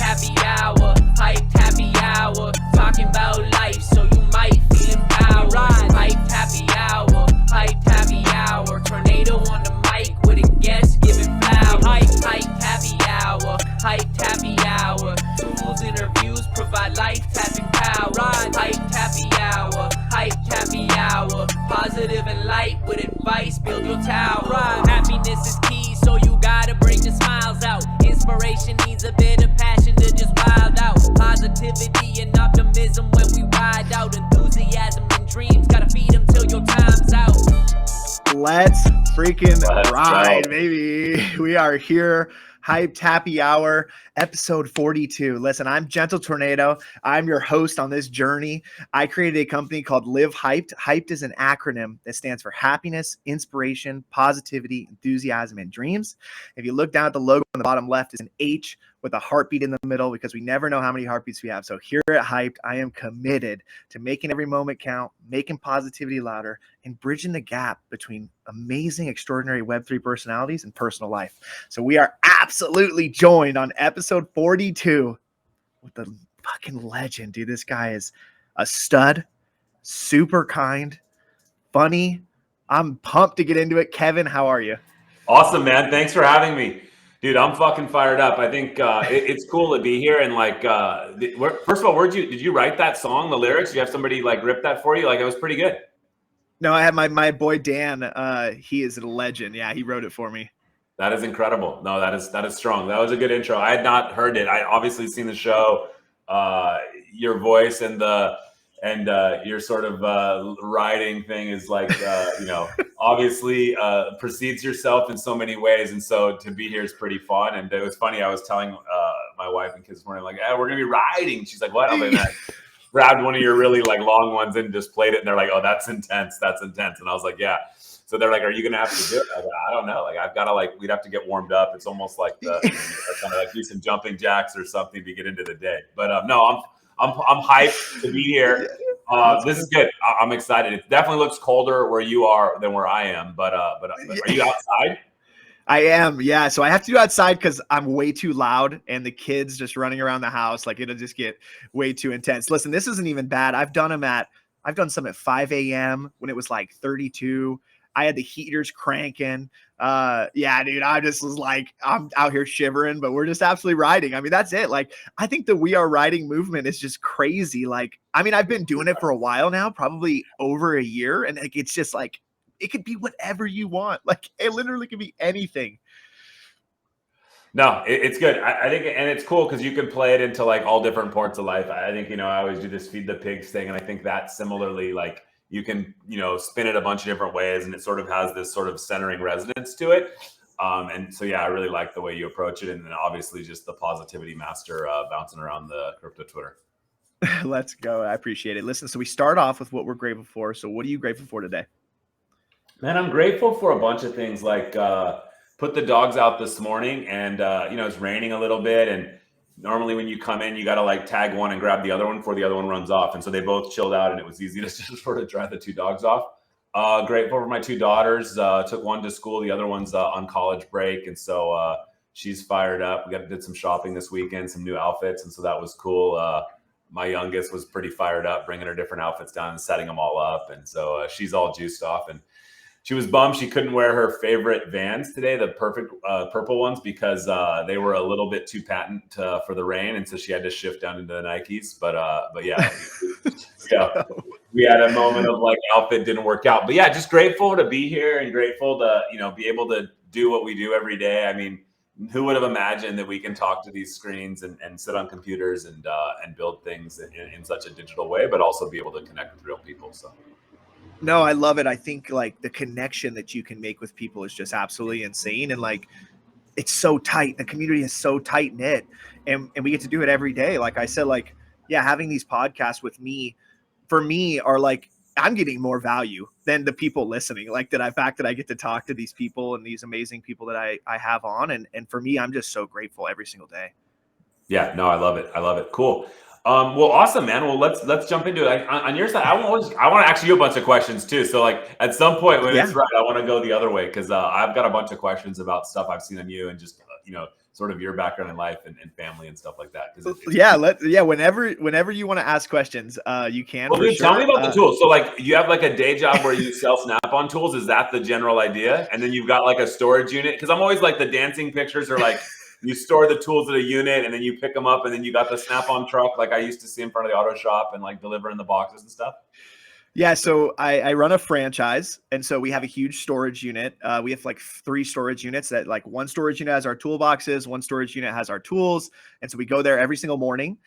happy hour, hyped happy hour, talking about life so you might feel empowered. Hyped happy hour, hyped happy hour, tornado on the mic with a guest giving flowers. Hyped happy hour, hyped happy hour, tools interviews provide life tapping power. Hyped happy hour, hyped happy hour, positive and light with advice, build your tower. Happiness is key, so you gotta bring the smiles out. Inspiration needs a bit of passion to just wild out. Positivity and optimism when we ride out. Enthusiasm and dreams, gotta feed them till your time's out. Let's ride, baby. We are here. Hyped Happy Hour, episode 42. Listen, I'm Gentle Tornado. I'm your host on this journey. I created a company called Live Hyped. Hyped is an acronym that stands for happiness, inspiration, positivity, enthusiasm, and dreams. If you look down at the logo on the bottom left, is an H with a heartbeat in the middle because we never know how many heartbeats we have. So here at Hyped, I am committed to making every moment count, making positivity louder, and bridging the gap between amazing, extraordinary Web3 personalities and personal life. So we are absolutely joined on episode 42 with the fucking legend, dude. This guy is a stud, super kind, funny. I'm pumped to get into it. Kevin, how are you? Awesome, man. Thanks for having me. Dude, I'm fucking fired up. I think it's cool to be here. And like, first of all, did you write that song, the lyrics? Did you have somebody like rip that for you? Like, it was pretty good. No, I had my boy Dan. He is a legend. Yeah, he wrote it for me. That is incredible. No, that is strong. That was a good intro. I had not heard it. I obviously seen the show. Your voice and your sort of writing thing is like, obviously precedes yourself in so many ways. And so to be here is pretty fun. And it was funny. I was telling my wife and kids this morning, like, hey, we're going to be riding. She's like, what? I'm like, grabbed one of your really like long ones and just played it. And they're like, oh, that's intense. That's intense. And I was like, yeah. So they're like, are you going to have to do it? I was like, I don't know. Like, I've got to we'd have to get warmed up. It's almost like kind of like do some jumping jacks or something to get into the day. But no, I'm hyped to be here. This is good. I'm excited. It definitely looks colder where you are than where I am. But are you outside? I am, yeah. So I have to do outside because I'm way too loud and the kids just running around the house. Like it'll just get way too intense. Listen, this isn't even bad. I've done some at 5 a.m. when it was like 32. I had the heaters cranking. Yeah, dude, I just was like, I'm out here shivering, but we're just absolutely riding. I mean, that's it. Like, I think the We Are Riding movement is just crazy. Like, I mean, I've been doing it for a while now, probably over a year. And like, it's just like, it could be whatever you want. Like, it literally could be anything. No, it's good. I think, and it's cool because you can play it into like all different parts of life. I think, I always do this feed the pigs thing. And I think that similarly, like, you can, spin it a bunch of different ways and it sort of has this sort of centering resonance to it. And so, yeah, I really like the way you approach it. And then obviously just the positivity master bouncing around the crypto Twitter. Let's go. I appreciate it. Listen, so we start off with what we're grateful for. So what are you grateful for today? Man, I'm grateful for a bunch of things like put the dogs out this morning and, it's raining a little bit. And normally when you come in, you got to like tag one and grab the other one before the other one runs off. And so they both chilled out and it was easy to just sort of drive the two dogs off. Grateful for my two daughters. Took one to school. The other one's on college break. And so she's fired up. We did some shopping this weekend, some new outfits. And so that was cool. My youngest was pretty fired up, bringing her different outfits down and setting them all up. And so she's all juiced off. And she was bummed she couldn't wear her favorite Vans today, the perfect purple ones, because they were a little bit too patent for the rain, and so she had to shift down into the Nikes. But yeah, we had a moment of like outfit didn't work out. But yeah, just grateful to be here and grateful to be able to do what we do every day. I mean, who would have imagined that we can talk to these screens and sit on computers and build things in such a digital way, but also be able to connect with real people. So. No, I love it. I think like the connection that you can make with people is just absolutely insane. And like, it's so tight. The community is so tight knit and we get to do it every day. Like I said, like, yeah, having these podcasts with me, for me are like, I'm getting more value than the people listening. Like that fact that I get to talk to these people and these amazing people that I have on. And for me, I'm just so grateful every single day. Yeah, no, I love it. Cool. Well, awesome, man. Well, let's jump into it. On your side, I want to ask you a bunch of questions too. So, like at some point when it's right, I want to go the other way because I've got a bunch of questions about stuff I've seen on you and just sort of your background in life and family and stuff like that. Whenever you want to ask questions, you can. Well, dude, tell me about the tools. So, like, you have like a day job where you sell SnapOn tools. Is that the general idea? And then you've got like a storage unit because I'm always like the dancing pictures are like. You store the tools at a unit and then you pick them up and then you got the SnapOn truck like I used to see in front of the auto shop and like delivering the boxes and stuff. Yeah, so I run a franchise, and so we have a huge storage unit. We have like 3 storage units that like one storage unit has our toolboxes, one storage unit has our tools, and so we go there every single morning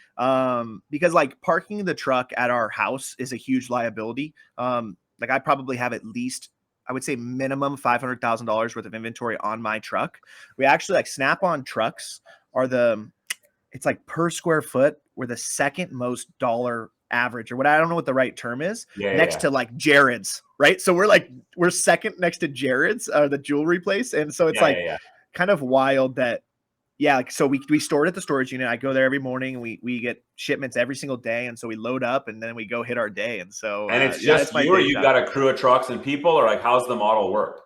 because like parking the truck at our house is a huge liability. Like I probably have at least I would say minimum $500,000 worth of inventory on my truck. We actually like SnapOn trucks are it's like per square foot, we're the second most dollar average or what I don't know what the right term is next to like Jared's, right? So we're second next to Jared's, the jewelry place. And so it's kind of wild that, like, so we store it at the storage unit. I go there every morning and we get shipments every single day. And so we load up and then we go hit our day. And so, and it's just you or you got a crew of trucks and people or like, how's the model work?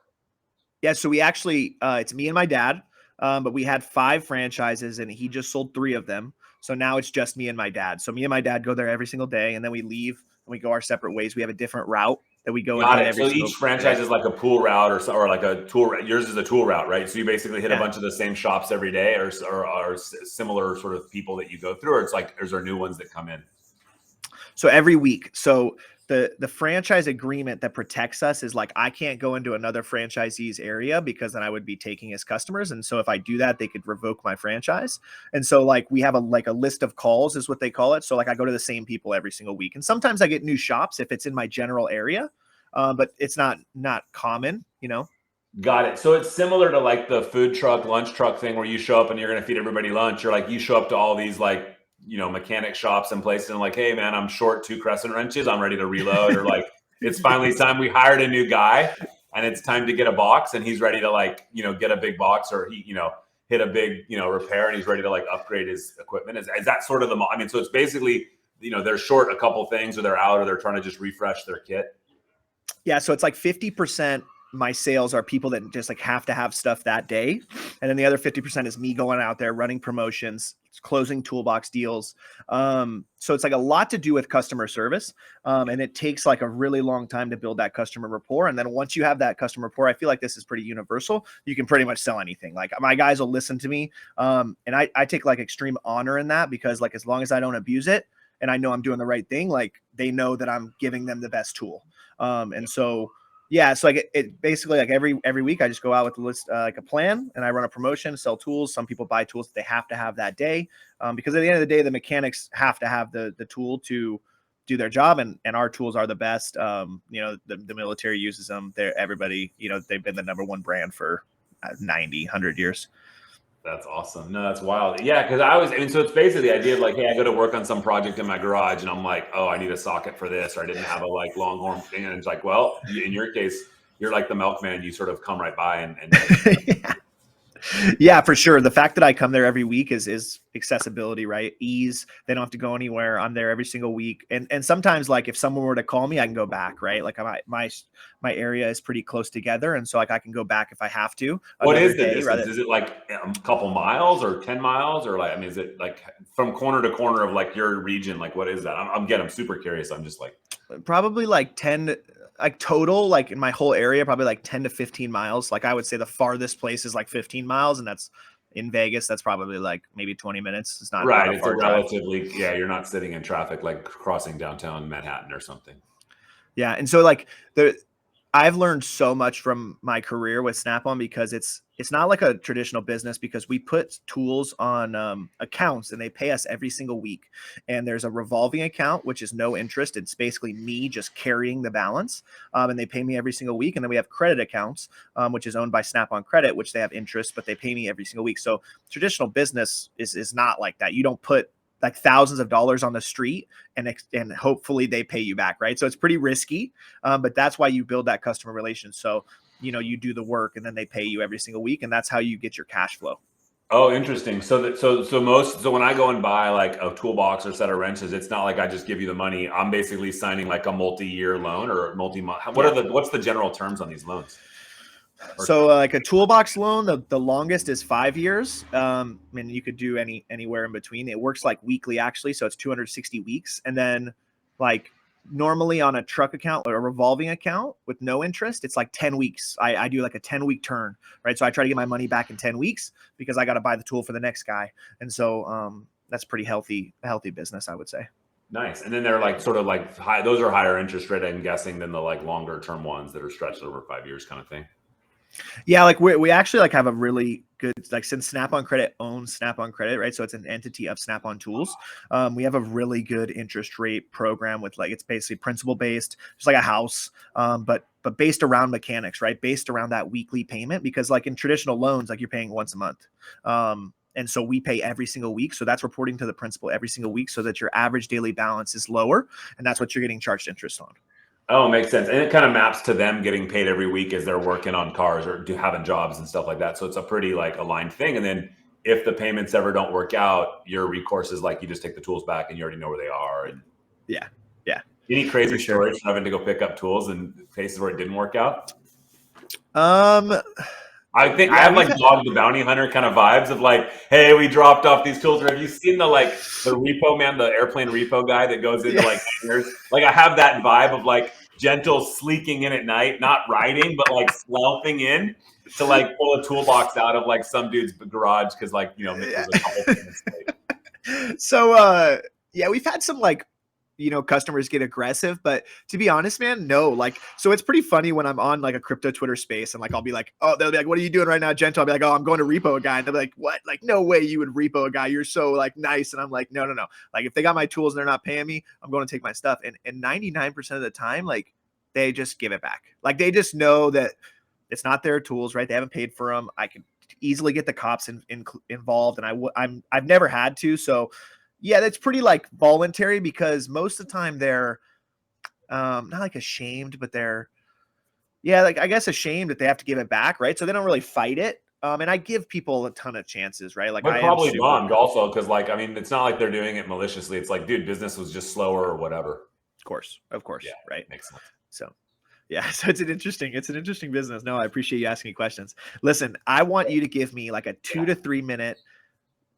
Yeah. So we actually, it's me and my dad, but we had 5 franchises and he just sold 3 of them. So now it's just me and my dad. So me and my dad go there every single day and then we leave and we go our separate ways. We have a different route that we go in. So each franchise is like a pool route or like a tool. Yours is a tool route, right? So you basically hit a bunch of the same shops every day or similar sort of people that you go through, or it's like, is there new ones that come in? So every week. So the franchise agreement that protects us is like, I can't go into another franchisee's area because then I would be taking his customers. And so if I do that, they could revoke my franchise. And so like we have a list of calls is what they call it. So like I go to the same people every single week. And sometimes I get new shops if it's in my general area, but it's not common, Got it. So it's similar to like the food truck, lunch truck thing where you show up and you're going to feed everybody lunch, or like you show up to all these like, mechanic shops and places and like, hey man, I'm short 2 crescent wrenches. I'm ready to reload. Or like, it's finally time. We hired a new guy and it's time to get a box and he's ready to like, get a big box or he, hit a big, repair and he's ready to like upgrade his equipment. Is that sort of so it's basically, they're short a couple things or they're out or they're trying to just refresh their kit. Yeah. So it's like 50% my sales are people that just like have to have stuff that day. And then the other 50% is me going out there running promotions, closing toolbox deals. So it's like a lot to do with customer service. And it takes like a really long time to build that customer rapport. And then once you have that customer rapport, I feel like this is pretty universal. You can pretty much sell anything. Like my guys will listen to me. And I take like extreme honor in that because like, as long as I don't abuse it and I know I'm doing the right thing, like they know that I'm giving them the best tool. And so, yeah, so like it basically like every week I just go out with a list, like a plan, and I run a promotion, sell tools. Some people buy tools that they have to have that day, because at the end of the day, the mechanics have to have the tool to do their job, and our tools are the best. The military uses them. Everybody, they've been the #1 brand for 90, 100 years. That's awesome. No, that's wild. Yeah, because so it's basically the idea of like, hey, I go to work on some project in my garage and I'm like, oh, I need a socket for this, or I didn't have a like Longhorn thing. And it's like, well, in your case, you're like the milkman. You sort of come right by and Yeah, for sure. The fact that I come there every week is accessibility, right? Ease. They don't have to go anywhere. I'm there every single week. And sometimes like if someone were to call me, I can go back, right? Like my area is pretty close together. And so like I can go back if I have to. What is the distance? Is it like a couple miles or 10 miles or like, I mean, is it like from corner to corner of like your region? Like, what is that? I'm super curious. I'm just like, probably like 10, like total, like in my whole area, probably like 10 to 15 miles. Like I would say the farthest place is like 15 miles. And that's in Vegas. That's probably like maybe 20 minutes. It's not right. It's a relatively, you're not sitting in traffic, like crossing downtown Manhattan or something. Yeah. And so like I've learned so much from my career with SnapOn because it's not like a traditional business, because we put tools on accounts and they pay us every single week. And there's a revolving account, which is no interest. It's basically me just carrying the balance, and they pay me every single week. And then we have credit accounts, which is owned by SnapOn Credit, which they have interest, but they pay me every single week. So traditional business is not like that. You don't put like thousands of dollars on the street and hopefully they pay you back. Right. So it's pretty risky. But that's why you build that customer relation. So, you do the work and then they pay you every single week, and that's how you get your cash flow. Oh, interesting. So when I go and buy like a toolbox or set of wrenches, it's not like I just give you the money. I'm basically signing like a multi-year loan or multi-month. What's the general terms on these loans? So like a toolbox loan, the longest is 5 years. And you could do anywhere in between. It works like weekly actually, so it's 260 weeks. And then like normally on a truck account or a revolving account with no interest, it's like 10 weeks. I do like a 10-week turn, right? So I try to get my money back in 10 weeks because I got to buy the tool for the next guy. And so that's pretty healthy business, I would say. Nice. And then they're like sort of like high, those are higher interest rate, I'm guessing, than the like longer term ones that are stretched over 5 years kind of thing. Yeah, like we actually like have a really good, like, since SnapOn Credit owns SnapOn Credit, right? So it's an entity of SnapOn Tools. We have a really good interest rate program with like, it's basically principal based, just like a house, but based around mechanics, right? Based around that weekly payment, because like in traditional loans, like you're paying once a month. And so we pay every single week. So that's reporting to the principal every single week so that your average daily balance is lower. And that's what you're getting charged interest on. Oh, makes sense. And it kind of maps to them getting paid every week as they're working on cars or having jobs and stuff like that. So it's a pretty like aligned thing. And then if the payments ever don't work out, your recourse is like you just take the tools back and you already know where they are. And yeah. Any crazy stories having to go pick up tools in places where it didn't work out? I think I have like Dog the Bounty Hunter kind of vibes of like, hey, we dropped off these tools. Or have you seen the Repo Man, the airplane repo guy that goes into like hangars? Like I have that vibe of like gentle sleeking in at night, not riding, but like sloughing in to like pull a toolbox out of like some dude's garage because like, you know, Mick was a couple minutes late. So yeah, we've had some like, you know, customers get aggressive, but to be honest, man, no, like, so it's pretty funny when I'm on like a crypto Twitter space and like, I'll be like, oh, they'll be like, what are you doing right now, Gentle? I'll be like, oh, I'm going to repo a guy. And they'll be like, what? Like, no way you would repo a guy. You're so like nice. And I'm like, no. Like if they got my tools and they're not paying me, I'm going to take my stuff. And 99% of the time, like they just give it back. Like they just know that it's not their tools, right? They haven't paid for them. I could easily get the cops involved. And I've never had to. So yeah, that's pretty like voluntary because most of the time they're not like ashamed, but they're, yeah, like I guess ashamed that they have to give it back, right? So they don't really fight it. And I give people a ton of chances, right? Like I probably bummed also because like, I mean, it's not like they're doing it maliciously. It's like, dude, business was just slower or whatever. Of course. Yeah, right. Makes sense. So yeah, so it's an interesting business. No, I appreciate you asking me questions. Listen, I want you to give me like a 2 to 3 minute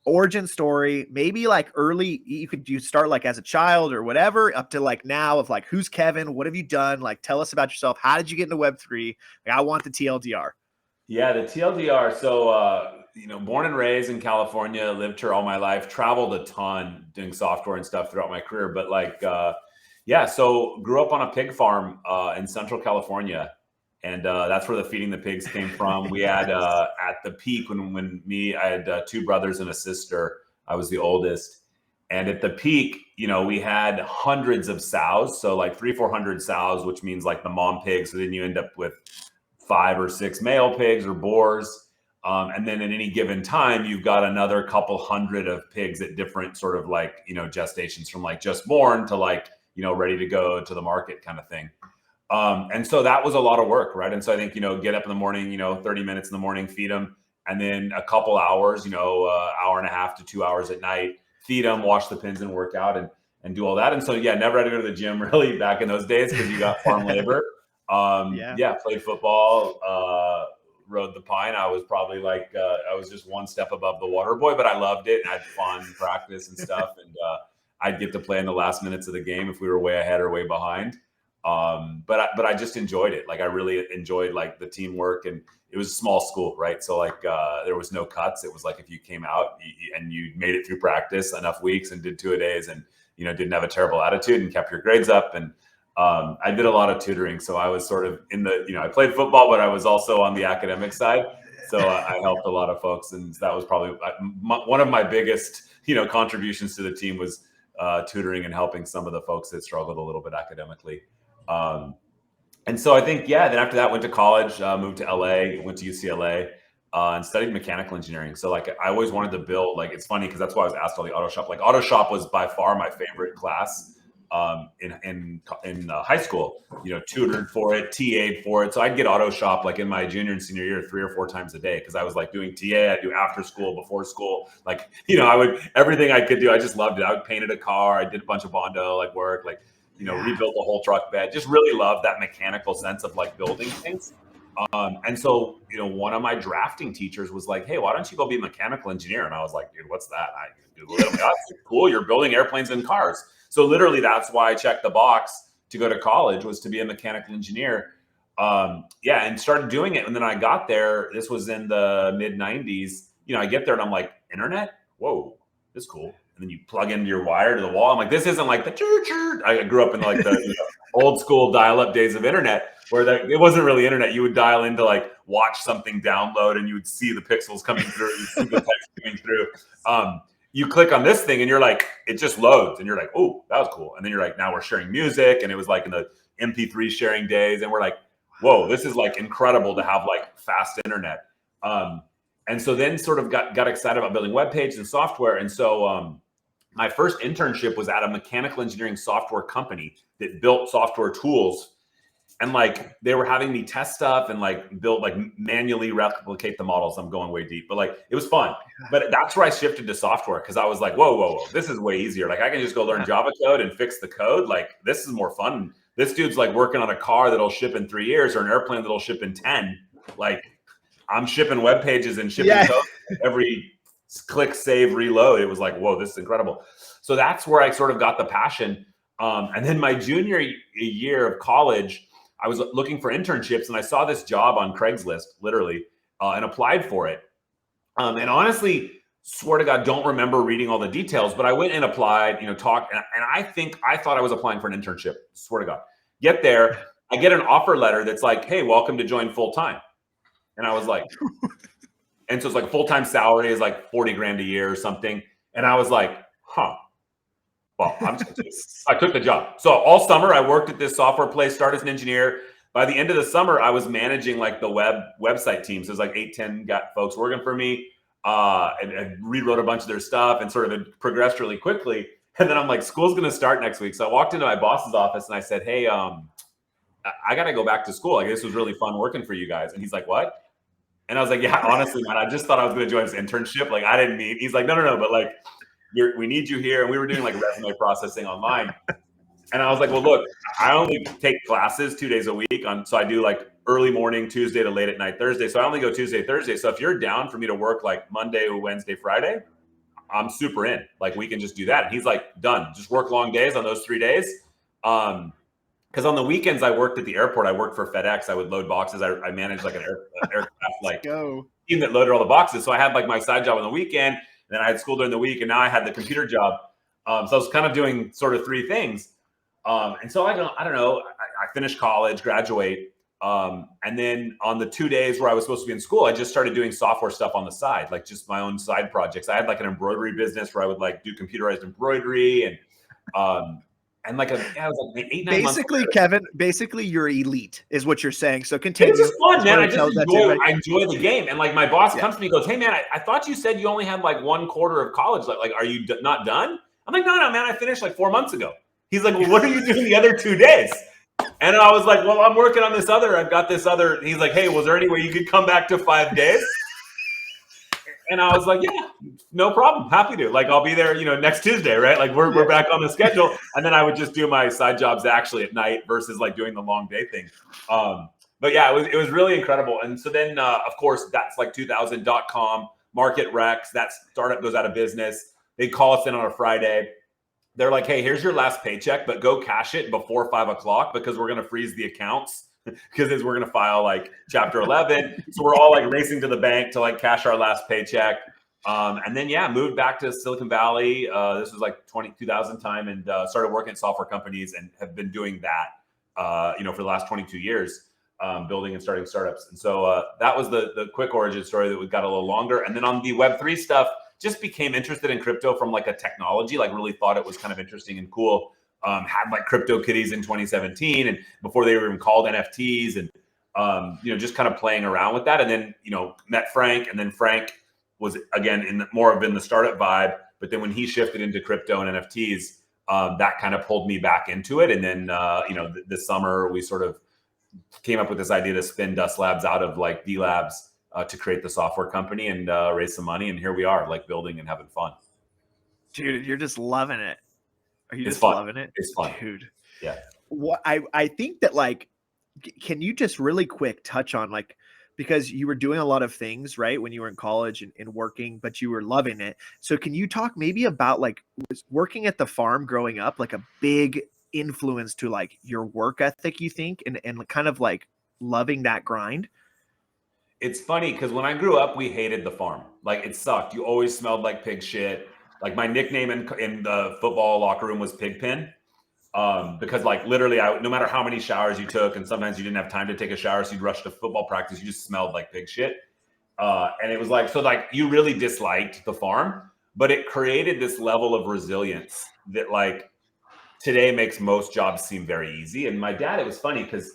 origin story, maybe like early, you start like as a child or whatever up to like now of like, who's Kevin? What have you done? Like, tell us about yourself. How did you get into Web3? Like, I want the TLDR. Yeah, the TLDR. So, you know, born and raised in California, lived here all my life, traveled a ton doing software and stuff throughout my career. But like, yeah, so grew up on a pig farm in Central California. And that's where the feeding the pigs came from. We had at the peak I had 2 brothers and a sister. I was the oldest. And at the peak, you know, we had hundreds of sows. So like 300-400 sows, which means like the mom pigs. So then you end up with 5 or 6 male pigs or boars. And then at any given time, you've got another couple hundred of pigs at different sort of like, you know, gestations from like just born to like, you know, ready to go to the market kind of thing. And so that was a lot of work, right? And so I think, you know, get up in the morning, you know, 30 minutes in the morning, feed them, and then a couple hours, you know, hour and a half to 2 hours at night, feed them, wash the pins and work out and do all that. And so, yeah, never had to go to the gym really back in those days because you got farm labor. Yeah, played football, rode the pine. I was probably like, I was just one step above the water boy, but I loved it. I had fun practice and stuff. And I'd get to play in the last minutes of the game if we were way ahead or way behind. But I just enjoyed it. Like I really enjoyed like the teamwork, and it was a small school, right? So like there was no cuts. It was like if you came out and you made it through practice enough weeks and did 2-a-days and, you know, didn't have a terrible attitude and kept your grades up. And I did a lot of tutoring. So I was sort of in the, you know, I played football, but I was also on the academic side. So I helped a lot of folks. And that was probably one of my biggest, you know, contributions to the team was tutoring and helping some of the folks that struggled a little bit academically. And so I think, yeah, then after that went to college, moved to LA, went to UCLA, and studied mechanical engineering. So like, I always wanted to build, like, it's funny because that's why I was asked all the auto shop, like auto shop was by far my favorite class. in high school, tutored for it, TA'd for it. So I'd get auto shop like in my junior and senior year 3 or 4 times a day because I was like doing TA. I'd do after school, before school, like I would everything I could do. I just loved it. I would painted a car. I did a bunch of Bondo like work, like rebuilt the whole truck bed. Just really loved that mechanical sense of like building things. And so, one of my drafting teachers was like, "Hey, why don't you go be a mechanical engineer?" And I was like, "Dude, what's that?" I Googled it. I'm like, "Oh, that's cool. You're building airplanes and cars." So literally that's why I checked the box to go to college, was to be a mechanical engineer. And started doing it. And then I got there, this was in the mid 90s. I get there and I'm like, internet? Whoa, this is cool. And then you plug into your wire to the wall. I'm like, this isn't like the church. I grew up in like the old school dial-up days of internet where it wasn't really internet. You would dial in to like watch something download and you would see the pixels coming through, you see the text coming through. You click on this thing and you're like, it just loads and you're like, oh, that was cool. And then you're like, now we're sharing music. And it was like in the MP3 sharing days. And we're like, whoa, this is like incredible to have like fast internet. And so then sort of got excited about building web pages and software. And so my first internship was at a mechanical engineering software company that built software tools. And like they were having me test stuff and like build, like manually replicate the models. I'm going way deep, but like it was fun. But that's where I shifted to software because I was like, whoa, this is way easier. Like I can just go learn Java code and fix the code. Like this is more fun. This dude's like working on a car that'll ship in 3 years or an airplane that'll ship in 10. Like I'm shipping web pages and shipping code every click, save, reload. It was like, whoa, this is incredible. So that's where I sort of got the passion. And then my junior year of college, I was looking for internships and I saw this job on Craigslist, literally, and applied for it. And honestly, swear to God, don't remember reading all the details, but I went and applied, talked, and I thought I was applying for an internship. Swear to God. Get there, I get an offer letter that's like, "Hey, welcome to join full time." And I was like, and so it's like full-time salary is like 40 grand a year or something. And I was like, huh. Well, I took the job. So all summer I worked at this software place, started as an engineer. By the end of the summer, I was managing like the website teams. So it was like 8-10 folks working for me, and rewrote a bunch of their stuff and sort of it progressed really quickly. And then I'm like, school's going to start next week. So I walked into my boss's office and I said, "Hey, I got to go back to school. Like this was really fun working for you guys." And he's like, "What?" And I was like, "Yeah, honestly, man, I just thought I was going to join this internship. Like I didn't mean." He's like, no, but like, we need you here. And we were doing like resume processing online. And I was like, well, look, I only take classes 2 days a week. So I do like early morning, Tuesday to late at night, Thursday. So I only go Tuesday, Thursday. So if you're down for me to work like Monday, Wednesday, Friday, I'm super in. Like we can just do that. And he's like, done. Just work long days on those 3 days. Because on the weekends I worked at the airport. I worked for FedEx. I would load boxes. I managed like an aircraft like team that loaded all the boxes. So I had like my side job on the weekend. And then I had school during the week, and now I had the computer job. So I was kind of doing sort of 3 things. And so I don't know. I finished college, graduate, and then on the 2 days where I was supposed to be in school, I just started doing software stuff on the side, like just my own side projects. I had like an embroidery business where I would like do computerized embroidery and like it was like 8-9 months. Basically, Kevin, you're elite is what you're saying. So continue. It's just fun, man. I enjoy the game. And like my boss comes to me and goes, "Hey man, I thought you said you only had like 1/4 of college. Like are you not done?" I'm like, no, man, I finished like 4 months ago. He's like, "Well, what are you doing the other 2 days?" And I was like, "Well, I'm working on this other. I've got this other." And he's like, "Hey, was there any way you could come back to 5 days?" And I was like, "Yeah, no problem. Happy to. Like, I'll be there, next Tuesday, right? Like, we're back on the schedule." And then I would just do my side jobs actually at night versus like doing the long day thing. But yeah, it was really incredible. And so then, of course, that's like 2000.com market wrecks. That startup goes out of business. They call us in on a Friday. They're like, "Hey, here's your last paycheck, but go cash it before 5 o'clock because we're going to freeze the accounts." Because we're going to file like Chapter 11. So we're all like racing to the bank to like cash our last paycheck. And then, moved back to Silicon Valley. This was like 2000 time and started working at software companies and have been doing that, for the last 22 years, building and starting startups. And so that was the quick origin story that we got a little longer. And then on the Web3 stuff, just became interested in crypto from like a technology, like really thought it was kind of interesting and cool. Had like crypto kitties in 2017 and before they were even called NFTs and, just kind of playing around with that. And then, met Frank, and then Frank was again in the startup vibe. But then when he shifted into crypto and NFTs, that kind of pulled me back into it. And then, this summer we sort of came up with this idea to spin Dustlabs out of like DLabs to create the software company and raise some money. And here we are, like building and having fun. Dude, you're just loving it. Are you It's just fun. loving it? It's fun. Dude. Yeah. What I think that like, can you just really quick touch on like, because you were doing a lot of things, right, when you were in college and working, but you were loving it. So can you talk maybe about like, was working at the farm growing up like a big influence to like your work ethic, you think, and kind of like loving that grind? It's funny because when I grew up, we hated the farm. Like it sucked. You always smelled like pig shit. Like my nickname in the football locker room was Pigpen. Because like literally no matter how many showers you took, and sometimes you didn't have time to take a shower, so you'd rush to football practice, you just smelled like pig shit. And it was like, so like you really disliked the farm, but it created this level of resilience that like today makes most jobs seem very easy. And my dad, it was funny because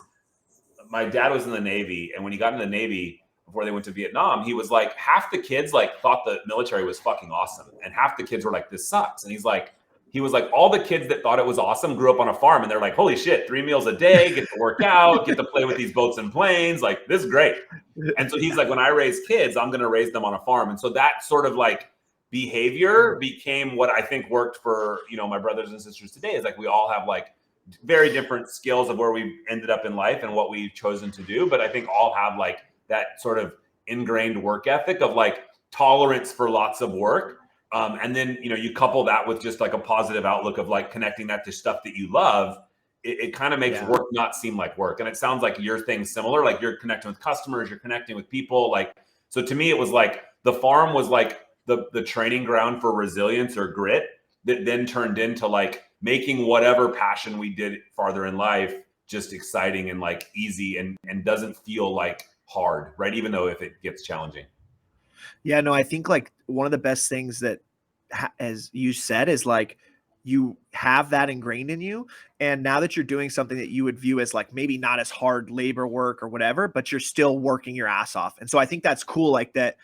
my dad was in the Navy, and when he got in the Navy before they went to Vietnam, he was like, half the kids like thought the military was fucking awesome, and half the kids were like, this sucks. And he was like, all the kids that thought it was awesome grew up on a farm, and they're like, holy shit, 3 meals a day, get to work out, get to play with these boats and planes. Like, this is great. And so he's like, when I raise kids, I'm going to raise them on a farm. And so that sort of like behavior became what I think worked for, my brothers and sisters today, is like, we all have like very different skills of where we ended up in life and what we've chosen to do. But I think all have like that sort of ingrained work ethic of like tolerance for lots of work. And then, you couple that with just like a positive outlook of like connecting that to stuff that you love. It kind of makes work not seem like work. And it sounds like your thing's similar. Like you're connecting with customers, you're connecting with people. Like, so to me, it was like the farm was like the training ground for resilience or grit that then turned into like making whatever passion we did farther in life just exciting and like easy and doesn't feel like hard, right? Even though if it gets challenging. Yeah, no, I think like one of the best things that, as you said, is like you have that ingrained in you. And now that you're doing something that you would view as like maybe not as hard labor work or whatever, but you're still working your ass off. And so I think that's cool. Like that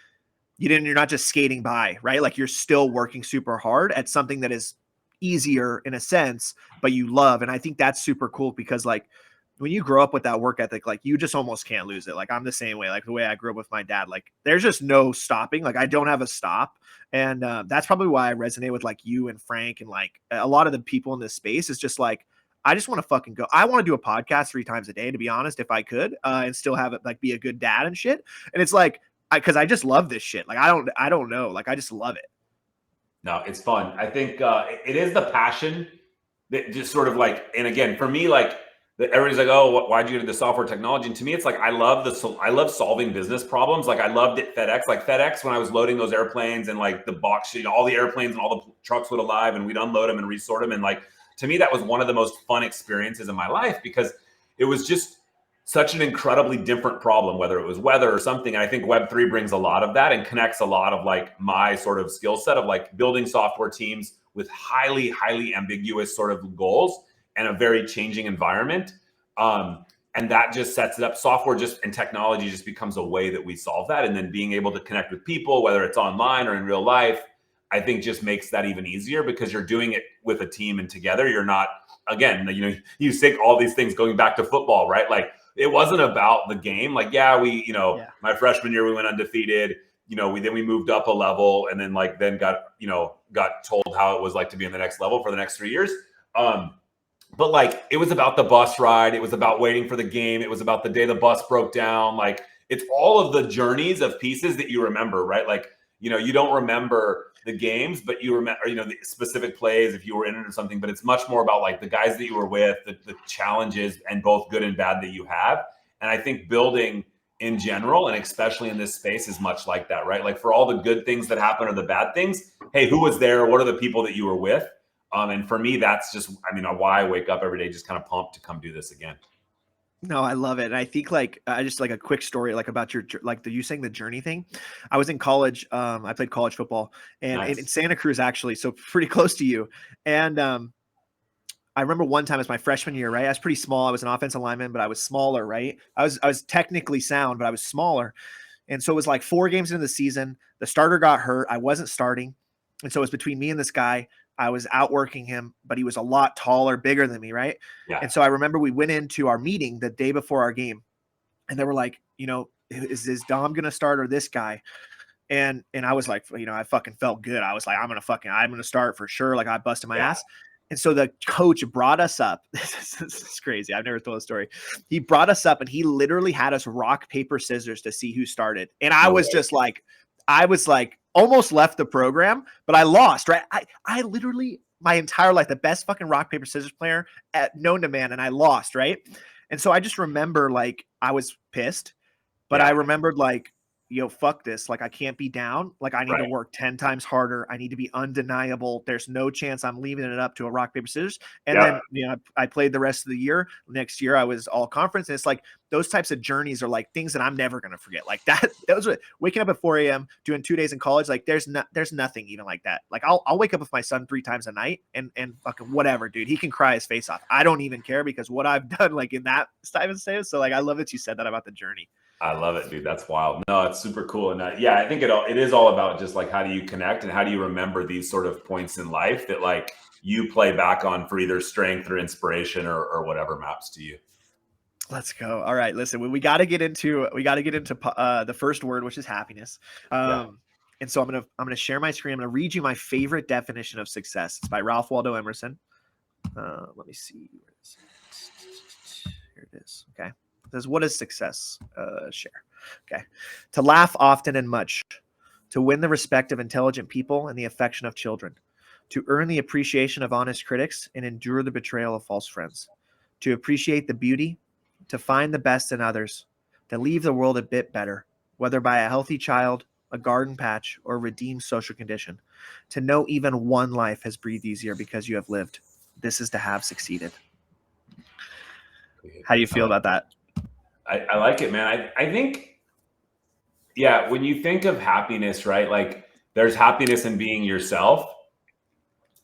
you're not just skating by, right? Like you're still working super hard at something that is easier in a sense, but you love. And I think that's super cool because like when you grow up with that work ethic, like you just almost can't lose it. Like I'm the same way, like the way I grew up with my dad, like there's just no stopping. Like I don't have a stop. And that's probably why I resonate with like you and Frank and like a lot of the people in this space is just like, I just want to fucking go. I want to do a podcast 3 times a day, to be honest, if I could, and still have it like be a good dad and shit. And it's like, cause I just love this shit. Like, I don't know. Like, I just love it. No, it's fun. I think it is the passion that just sort of like, and again, for me, like everybody's like, oh, why'd you get into software technology? And to me, it's like, I love solving business problems. Like I loved it. FedEx, when I was loading those airplanes and like the box, all the airplanes and all the trucks would arrive and we'd unload them and resort them. And like, to me, that was one of the most fun experiences in my life because it was just such an incredibly different problem, whether it was weather or something. And I think Web3 brings a lot of that and connects a lot of like my sort of skill set of like building software teams with highly, highly ambiguous sort of goals and a very changing environment. And that just sets it up. Software and technology just becomes a way that we solve that. And then being able to connect with people, whether it's online or in real life, I think just makes that even easier because you're doing it with a team and together. You're not, again, you think all these things going back to football, right? Like it wasn't about the game. Like, my freshman year, we went undefeated, we moved up a level and then got told how it was like to be in the next level for the next 3 years. But like, it was about the bus ride. It was about waiting for the game. It was about the day the bus broke down. Like it's all of the journeys of pieces that you remember, right? Like, you don't remember the games, but you remember, the specific plays if you were in it or something, but it's much more about like the guys that you were with, the challenges and both good and bad that you have. And I think building in general, and especially in this space is much like that, right? Like for all the good things that happen or the bad things, hey, who was there? What are the people that you were with? And for me, that's just, why I wake up every day, just kind of pumped to come do this again. No, I love it. And I think like, just like a quick story, like about you saying the journey thing. I was in college. I played college football and Nice. in Santa Cruz, actually. So pretty close to you. And, I remember one time as my freshman year, right? I was pretty small. I was an offensive lineman, but I was smaller, right? I was technically sound, but I was smaller. And so it was like 4 games into the season. The starter got hurt. I wasn't starting. And so it was between me and this guy. I was outworking him, but he was a lot taller, bigger than me, right? Yeah. And so I remember we went into our meeting the day before our game, and they were like, is Dom gonna start or this guy? And I was like, I fucking felt good. I was like, I'm gonna start for sure. Like I busted my ass. And so the coach brought us up. This is crazy. I've never told a story. He brought us up and he literally had us rock, paper, scissors to see who started. And I was just like, almost left the program, but I lost, right? I literally my entire life, the best fucking rock, paper, scissors player known to man. And I lost, right? And so I just remember like, I was pissed, but I remembered like, fuck this. Like, I can't be down. Like, I need to work 10 times harder. I need to be undeniable. There's no chance I'm leaving it up to a rock, paper, scissors. And then, I played the rest of the year. Next year, I was all conference. And it's like, those types of journeys are like things that I'm never going to forget. Like those are waking up at 4 a.m., doing 2 days in college. Like, there's nothing even like that. Like, I'll wake up with my son 3 times a night and fucking whatever, dude. He can cry his face off. I don't even care because what I've done, like, in that type of state. So, like, I love that you said that about the journey. I love it, dude. That's wild. No, it's super cool. And I think it is all about just like, how do you connect and how do you remember these sort of points in life that like you play back on for either strength or inspiration or whatever maps to you. Let's go. All right. Listen, we got to get into the first word, which is happiness. And so I'm going to share my screen. I'm going to read you my favorite definition of success. It's by Ralph Waldo Emerson. Let me see. Here it is. Okay. Says, what is success? Share. Okay. To laugh often and much, to win the respect of intelligent people and the affection of children, to earn the appreciation of honest critics and endure the betrayal of false friends, to appreciate the beauty, to find the best in others, to leave the world a bit better, whether by a healthy child, a garden patch, or a redeemed social condition, to know even one life has breathed easier because you have lived. This is to have succeeded. How do you feel about that? I like it, man. I think, when you think of happiness, right? Like, there's happiness in being yourself.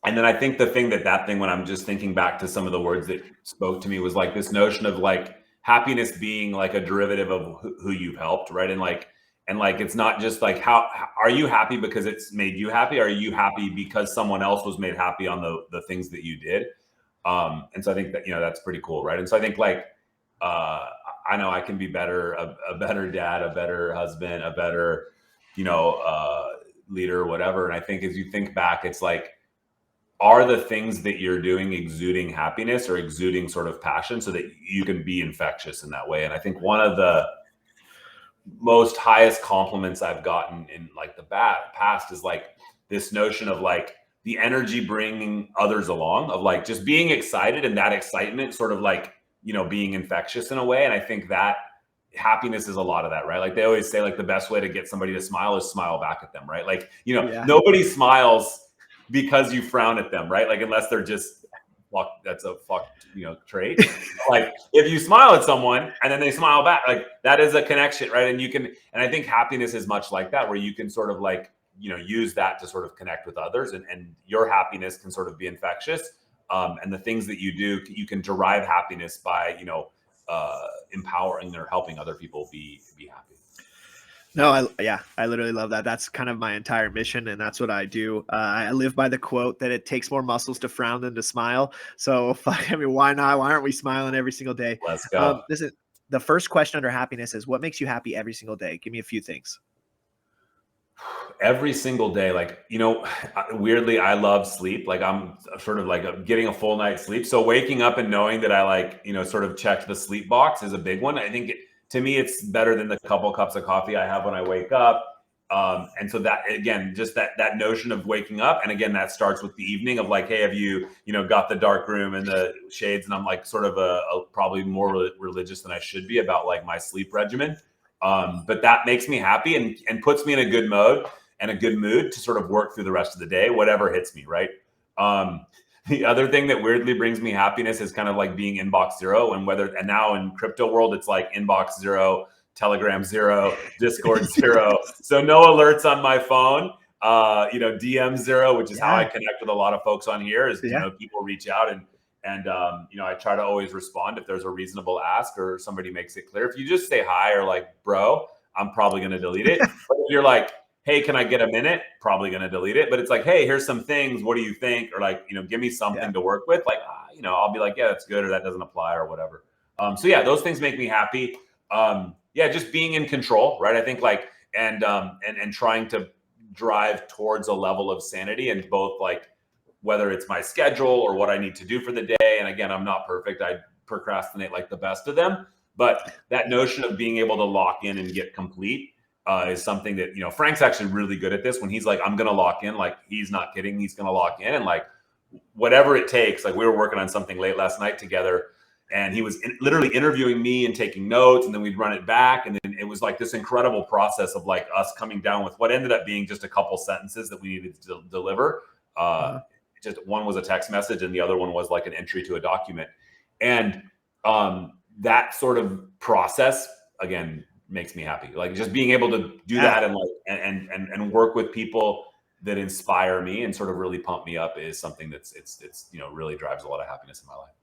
And then I think the thing when I'm just thinking back to some of the words that spoke to me was like this notion of like happiness being like a derivative of who you've helped, right? And like, it's not just like, how are you happy because it's made you happy? Are you happy because someone else was made happy on the things that you did? And so I think that, that's pretty cool, right? And so I think like, I know I can be better, a better dad, a better husband, a better, leader, whatever. And I think as you think back, it's like, are the things that you're doing exuding happiness or exuding sort of passion so that you can be infectious in that way? And I think one of the most highest compliments I've gotten in like the past is like this notion of like the energy bringing others along, of like just being excited, and that excitement sort of like, being infectious in a way. And I think that happiness is a lot of that, right? Like they always say, like the best way to get somebody to smile is smile back at them, right? Like, nobody smiles because you frown at them, right? Like, unless they're just, that's a trait. Like if you smile at someone and then they smile back, like that is a connection, right? And I think happiness is much like that, where you can sort of like, use that to sort of connect with others, and your happiness can sort of be infectious. And the things that you do, you can derive happiness by, empowering or helping other people be happy. No, I literally love that. That's kind of my entire mission, and that's what I do. I live by the quote that it takes more muscles to frown than to smile. So, why not? Why aren't we smiling every single day? Let's go. The first question under happiness is, what makes you happy every single day? Give me a few things. Every single day, like, weirdly, I love sleep. Like I'm sort of like getting a full night's sleep. So waking up and knowing that I like, sort of checked the sleep box is a big one. I think to me, it's better than the couple cups of coffee I have when I wake up. And so that, again, just that notion of waking up. And again, that starts with the evening of like, hey, have you, got the dark room and the shades? And I'm like sort of probably more religious than I should be about like my sleep regimen. But that makes me happy and puts me in a good mode and a good mood to sort of work through the rest of the day, whatever hits me, right? The other thing that weirdly brings me happiness is kind of like being inbox zero, and now in crypto world, it's like inbox zero, Telegram zero, Discord zero. So no alerts on my phone, DM zero, which is how I connect with a lot of folks on here is, people reach out and I try to always respond if there's a reasonable ask or somebody makes it clear. If you just say hi or like, bro, I'm probably going to delete it. But if you're like, hey, can I get a minute? Probably going to delete it. But it's like, hey, here's some things. What do you think? Or like, give me something to work with. Like, I'll be like, yeah, that's good, or that doesn't apply, or whatever. So yeah, those things make me happy. Yeah, just being in control, right? I think like, and trying to drive towards a level of sanity, and both like whether it's my schedule or what I need to do for the day. And again, I'm not perfect. I procrastinate like the best of them, but that notion of being able to lock in and get complete is something that, Frank's actually really good at this. When he's like, I'm going to lock in, like he's not kidding. He's going to lock in, and like whatever it takes. Like we were working on something late last night together, and he was literally interviewing me and taking notes, and then we'd run it back. And then it was like this incredible process of like us coming down with what ended up being just a couple sentences that we needed to deliver. Just one was a text message, and the other one was like an entry to a document. And that sort of process, again, makes me happy. Like just being able to do that and like, and work with people that inspire me and sort of really pump me up is something that's, it's really drives a lot of happiness in my life.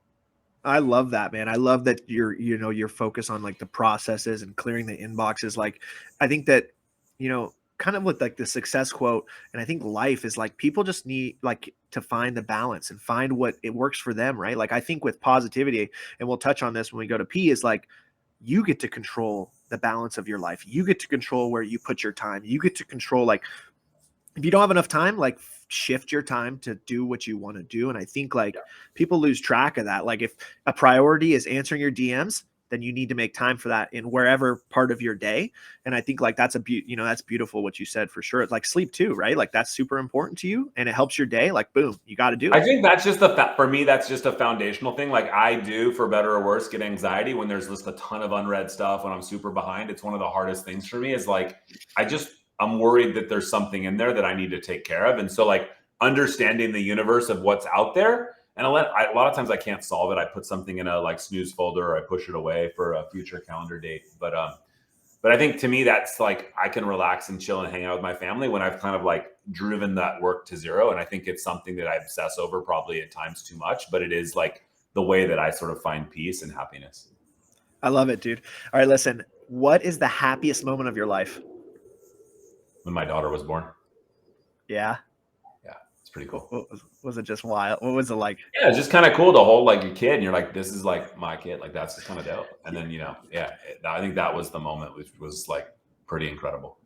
I love that, man. I love that your focus on like the processes and clearing the inboxes. Like, I think that, kind of with like the success quote, and I think life is like, people just need like to find the balance and find what it works for them. Right. Like I think with positivity, and we'll touch on this when we go to P, is like, you get to control the balance of your life. You get to control where you put your time. You get to control, like, if you don't have enough time, like shift your time to do what you want to do. And I think like people lose track of that. Like if a priority is answering your DMs, then you need to make time for that in wherever part of your day. And I think like that's that's beautiful what you said, for sure. It's like sleep too, right? Like that's super important to you and it helps your day. Like, boom, you got to do it. I think that's just for me, that's just a foundational thing. Like I do, for better or worse, get anxiety when there's just a ton of unread stuff, when I'm super behind. It's one of the hardest things for me is like, I'm worried that there's something in there that I need to take care of. And so like understanding the universe of what's out there, and a lot of times I can't solve it. I put something in a like snooze folder, or I push it away for a future calendar date. But I think to me, that's like, I can relax and chill and hang out with my family when I've kind of like driven that work to zero. And I think it's something that I obsess over probably at times too much, but it is like the way that I sort of find peace and happiness. I love it, dude. All right, listen, what is the happiest moment of your life? When my daughter was born. Yeah. It's pretty cool. Was it just wild? What was it like? Yeah, it's just kind of cool to hold like your kid and you're like, this is like my kid. Like that's just kind of dope. And then, I think that was the moment, which was like pretty incredible.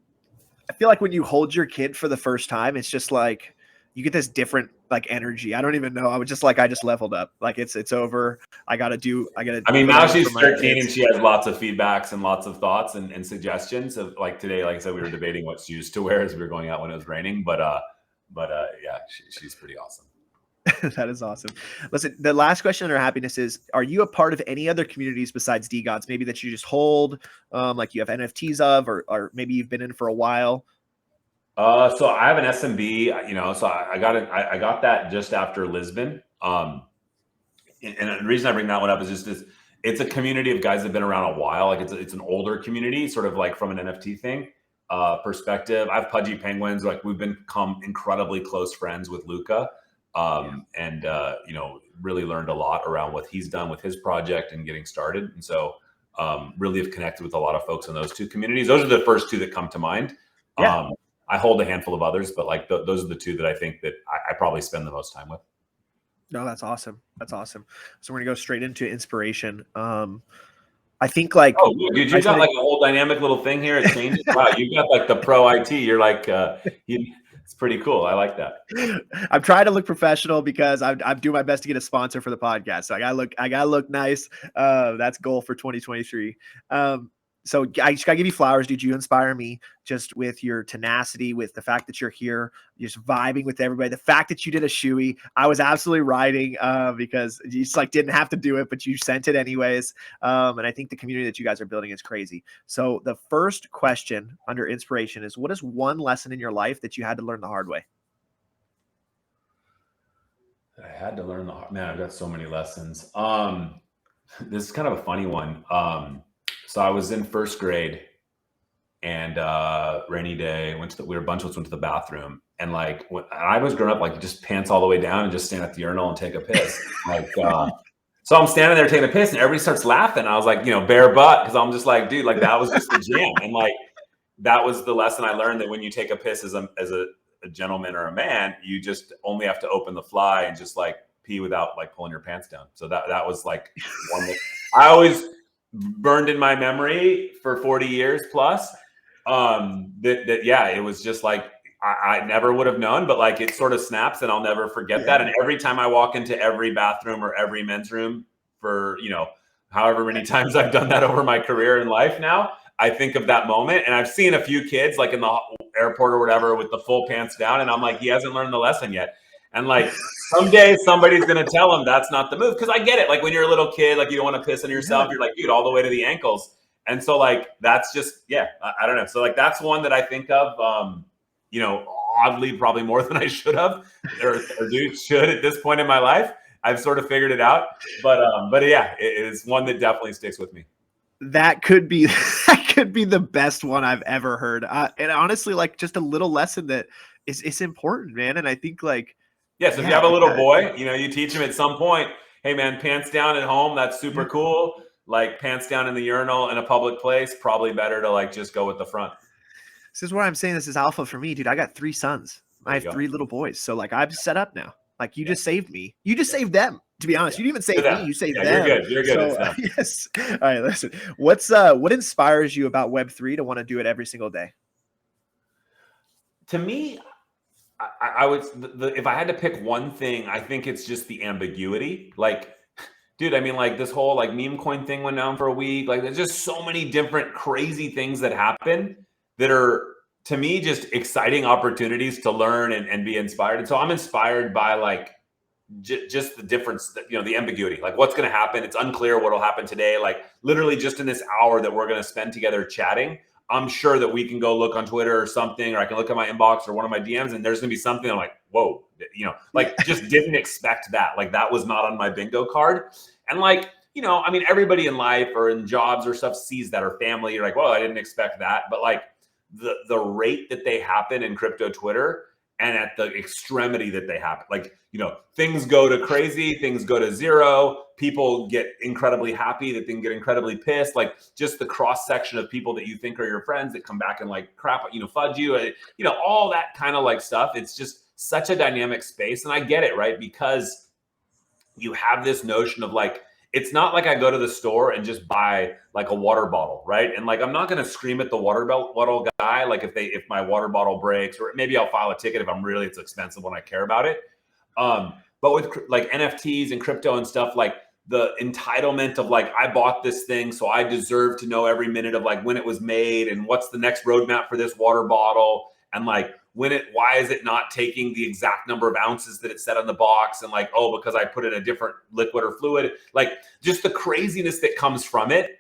I feel like when you hold your kid for the first time, it's just like, you get this different like energy. I don't even know. I just leveled up. Like it's over. I mean, now she's 13 and she has lots of feedbacks and lots of thoughts and suggestions of like today, like I said, we were debating what shoes to wear as we were going out when it was raining, but yeah, she's pretty awesome. That is awesome. Listen, the last question under happiness is, are you a part of any other communities besides DeGods? Maybe that you just hold, like you have NFTs of, or maybe you've been in for a while? So I have an SMB, so I got that just after Lisbon. And the reason I bring that one up is just it's a community of guys that have been around a while. Like it's an older community, sort of like from an NFT thing perspective. I have Pudgy Penguins. Like we've become incredibly close friends with Luca. And really learned a lot around what he's done with his project and getting started. And so really have connected with a lot of folks in those two communities. Those are the first two that come to mind. Yeah. I hold a handful of others, but like those are the two that I think that I probably spend the most time with. No, that's awesome. That's awesome. So we're gonna go straight into inspiration. I think like, oh, dude, you got like a whole dynamic little thing here. It changes. Wow, you got like the pro IT. You're like, it's pretty cool. I like that. I'm trying to look professional because I'm doing my best to get a sponsor for the podcast. So I gotta look nice. That's goal for 2023. So I just gotta give you flowers, dude. You inspire me just with your tenacity, with the fact that you're here, you're just vibing with everybody. The fact that you did a shoey, I was absolutely riding because you just like didn't have to do it, but you sent it anyways. And I think the community that you guys are building is crazy. So the first question under inspiration is, what is one lesson in your life that you had to learn the hard way? I had to learn man, I've got so many lessons. This is kind of a funny one. So I was in first grade and rainy day, we were a bunch of us went to the bathroom, and like I was growing up like just pants all the way down and just stand at the urinal and take a piss. Like so I'm standing there taking a piss and everybody starts laughing. I was like, bare butt, because I'm just like, dude, like that was just the jam. And like that was the lesson I learned, that when you take a piss as a gentleman or a man, you just only have to open the fly and just like pee without like pulling your pants down. So that was like one that I always burned in my memory for 40 years plus. It was just like, I never would have known, but like it sort of snaps and I'll never forget that. And every time I walk into every bathroom or every men's room for, however many times I've done that over my career in life now, I think of that moment. And I've seen a few kids like in the airport or whatever with the full pants down. And I'm like, he hasn't learned the lesson yet. And like someday somebody's going to tell him that's not the move. Cause I get it. Like when you're a little kid, like you don't want to piss on yourself. You're like, dude, all the way to the ankles. And so like, that's just, I don't know. So like, that's one that I think of, oddly, probably more than I should have or should at this point in my life. I've sort of figured it out, but yeah, it is one that definitely sticks with me. That could be the best one I've ever heard. And honestly, like just a little lesson that is important, man. And I think like, so if you have a little boy, you teach him at some point, hey man, pants down at home, that's super cool. Like pants down in the urinal in a public place, probably better to like just go with the front. This is where I'm saying this is alpha for me, dude. I got 3 sons. I have 3 little boys. So like I'm set up now. Like you just saved me. You just saved them. To be honest, you didn't even save me. You saved them. You're good. So, yes. All right. Listen, what inspires you about Web3 to want to do it every single day? To me, I would, if I had to pick one thing, I think it's just the ambiguity. Like, dude, I mean, like this whole like meme coin thing went down for a week. Like there's just so many different crazy things that happen that are, to me, just exciting opportunities to learn and be inspired. And so I'm inspired by like just the difference, the ambiguity, like what's going to happen. It's unclear what'll happen today. Like literally just in this hour that we're going to spend together chatting, I'm sure that we can go look on Twitter or something, or I can look at my inbox or one of my DMs and there's going to be something I'm like, whoa, like just didn't expect that. Like that was not on my bingo card. And like, I mean, everybody in life or in jobs or stuff sees that, or family. You're like, well, I didn't expect that. But like the rate that they happen in crypto Twitter and at the extremity that they happen, like, things go to crazy, things go to zero, people get incredibly happy, that they can get incredibly pissed, like just the cross section of people that you think are your friends that come back and like crap, fudge you, all that kind of like stuff. It's just such a dynamic space. And I get it, right? Because you have this notion of like, it's not like I go to the store and just buy like a water bottle, right? And like, I'm not going to scream at the water bottle guy. Like if my water bottle breaks, or maybe I'll file a ticket if it's expensive when I care about it. But with like NFTs and crypto and stuff, like the entitlement of like, I bought this thing, so I deserve to know every minute of like when it was made and what's the next roadmap for this water bottle. And like, why is it not taking the exact number of ounces that it said on the box? And like, oh, because I put in a different liquid or fluid, like just the craziness that comes from it.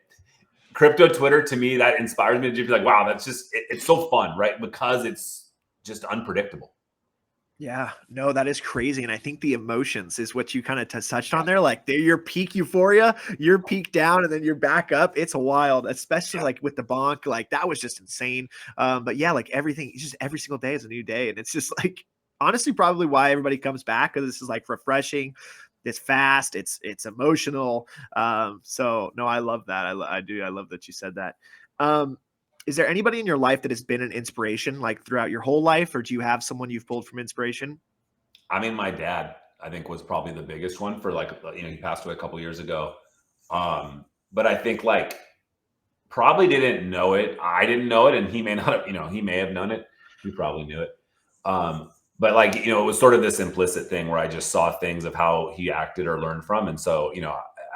Crypto Twitter, to me, that inspires me to be like, wow, that's just, it's so fun, right? Because it's just unpredictable. Yeah, no, that is crazy. And I think the emotions is what you kind of touched on there. Like your peak euphoria, your peak down, and then you're back up. It's wild, especially like with the bonk. Like that was just insane. But yeah, like everything, just every single day is a new day. And it's just like, honestly, probably why everybody comes back, because this is like refreshing. It's fast. It's emotional. So no, I love that. I do. I love that you said that. Is there anybody in your life that has been an inspiration like throughout your whole life, or do you have someone you've pulled from inspiration? I mean, my dad, I think, was probably the biggest one for like, he passed away a couple years ago. But I think like probably didn't know it. I didn't know it. And he may not have, he may have known it. He probably knew it. But like, it was sort of this implicit thing where I just saw things of how he acted or learned from. And so,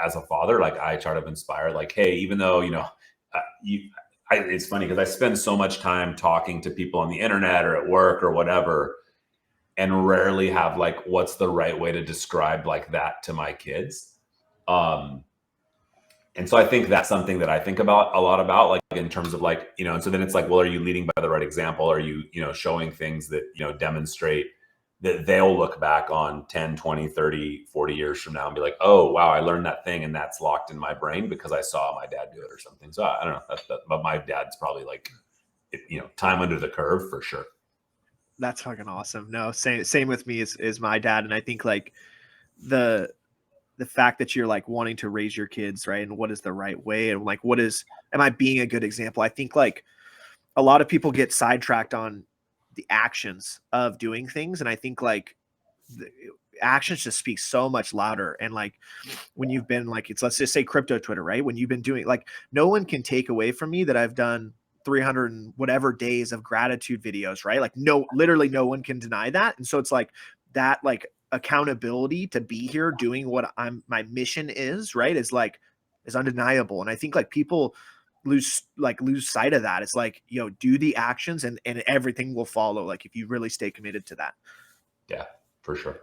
as a father, like I try to inspire, like, hey, even though, it's funny because I spend so much time talking to people on the internet or at work or whatever, and rarely have like, what's the right way to describe like that to my kids. And so I think that's something that I think about a lot about, like in terms of like, and so then it's like, well, are you leading by the right example? Are you, showing things that, demonstrate that they'll look back on 10, 20, 30, 40 years from now and be like, oh, wow, I learned that thing and that's locked in my brain because I saw my dad do it or something. So I don't know, but my dad's probably like, time under the curve for sure. That's fucking awesome. No, same with me is my dad. And I think like the fact that you're like wanting to raise your kids, right? And what is the right way? And like, am I being a good example? I think like a lot of people get sidetracked on the actions of doing things. And I think like the actions just speak so much louder. And like when you've been like, let's just say crypto Twitter, right? When you've been doing like, no one can take away from me that I've done 300 and whatever days of gratitude videos, right? Like literally no one can deny that. And so it's like that, like accountability to be here doing what my mission is, right? Is undeniable. And I think like people lose sight of that. It's like, do the actions and everything will follow. Like if you really stay committed to that. Yeah, for sure.